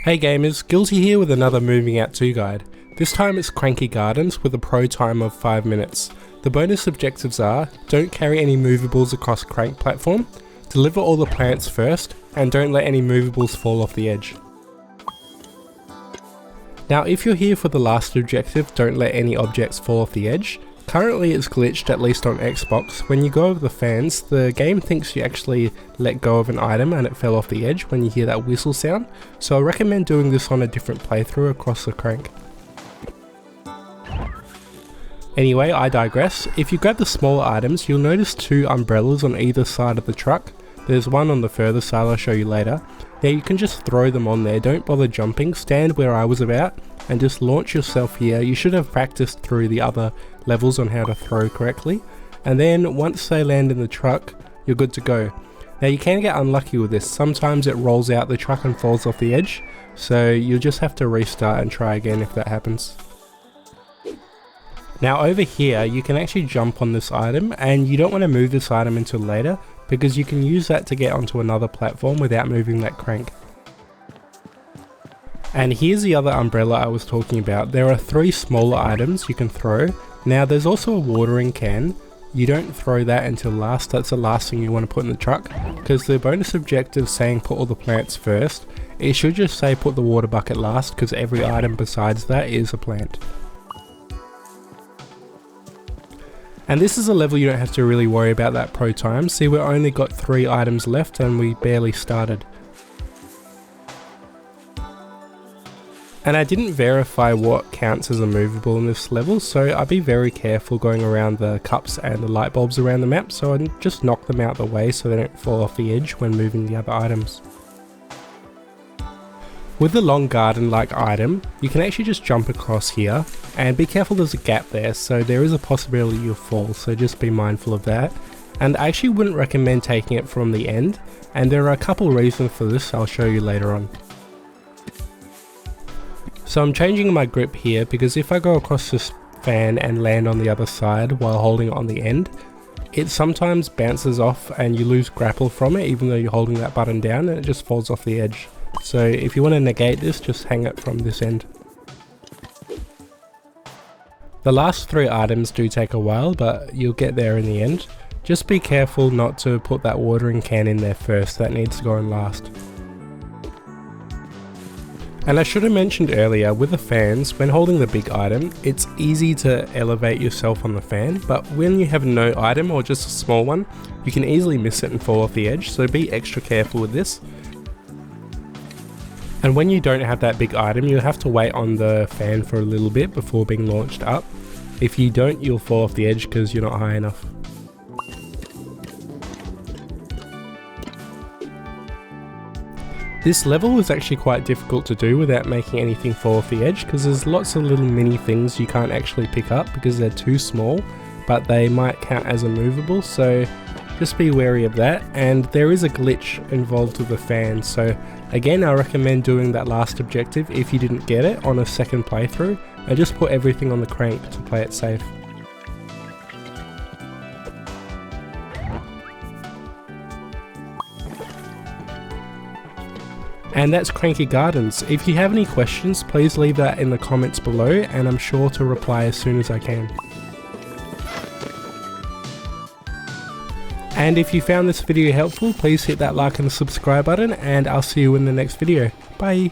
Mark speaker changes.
Speaker 1: Hey gamers, Guilty here with another Moving Out 2 guide. This time it's Cranky Gardens with a pro time of 5 minutes. The bonus objectives are, don't carry any movables across crank platform, deliver all the plants first, and don't let any movables fall off the edge. Now if you're here for the last objective, don't let any objects fall off the edge. Currently it's glitched, at least on Xbox. When you go over the fans, the game thinks you actually let go of an item and it fell off the edge when you hear that whistle sound, so I recommend doing this on a different playthrough across the crank. Anyway, I digress. If you grab the smaller items, you'll notice 2 umbrellas on either side of the truck. There's one on the further side I'll show you later. Now you can just throw them on there, don't bother jumping, stand where I was about and just launch yourself here. You should have practiced through the other levels on how to throw correctly, and then once they land in the truck, you're good to go. Now you can get unlucky with this, sometimes it rolls out the truck and falls off the edge, so you'll just have to restart and try again if that happens. Now over here you can actually jump on this item, and you don't want to move this item until later because you can use that to get onto another platform without moving that crank. And here's the other umbrella I was talking about. There are 3 smaller items you can throw. Now there's also a watering can. You don't throw that until last, that's the last thing you want to put in the truck, because the bonus objective saying put all the plants first, it should just say put the water bucket last, because every item besides that is a plant. And this is a level you don't have to really worry about that pro time. See, we've only got 3 items left and we barely started. And I didn't verify what counts as a movable in this level, so I'd be very careful going around the cups and the light bulbs around the map, so I just knock them out the way so they don't fall off the edge when moving the other items. With the long garden like item, you can actually just jump across here, and be careful there's a gap there, so there is a possibility you'll fall, so just be mindful of that. And I actually wouldn't recommend taking it from the end, and there are a couple reasons for this I'll show you later on. So I'm changing my grip here because if I go across this fan and land on the other side while holding it on the end, it sometimes bounces off and you lose grapple from it even though you're holding that button down, and it just falls off the edge. So if you want to negate this, just hang it from this end. The last 3 items do take a while, but you'll get there in the end. Just be careful not to put that watering can in there first, that needs to go in last. And I should have mentioned earlier, with the fans, when holding the big item, it's easy to elevate yourself on the fan, but when you have no item or just a small one, you can easily miss it and fall off the edge, so be extra careful with this. And when you don't have that big item, you'll have to wait on the fan for a little bit before being launched up. If you don't, you'll fall off the edge because you're not high enough. This level is actually quite difficult to do without making anything fall off the edge, because there's lots of little mini things you can't actually pick up because they're too small, but they might count as a movable, so just be wary of that. And there is a glitch involved with the fan, so again I recommend doing that last objective if you didn't get it on a second playthrough, and just put everything on the crank to play it safe. And that's Cranky Gardens. If you have any questions, please leave that in the comments below and I'm sure to reply as soon as I can. And if you found this video helpful, please hit that like and subscribe button, and I'll see you in the next video. Bye!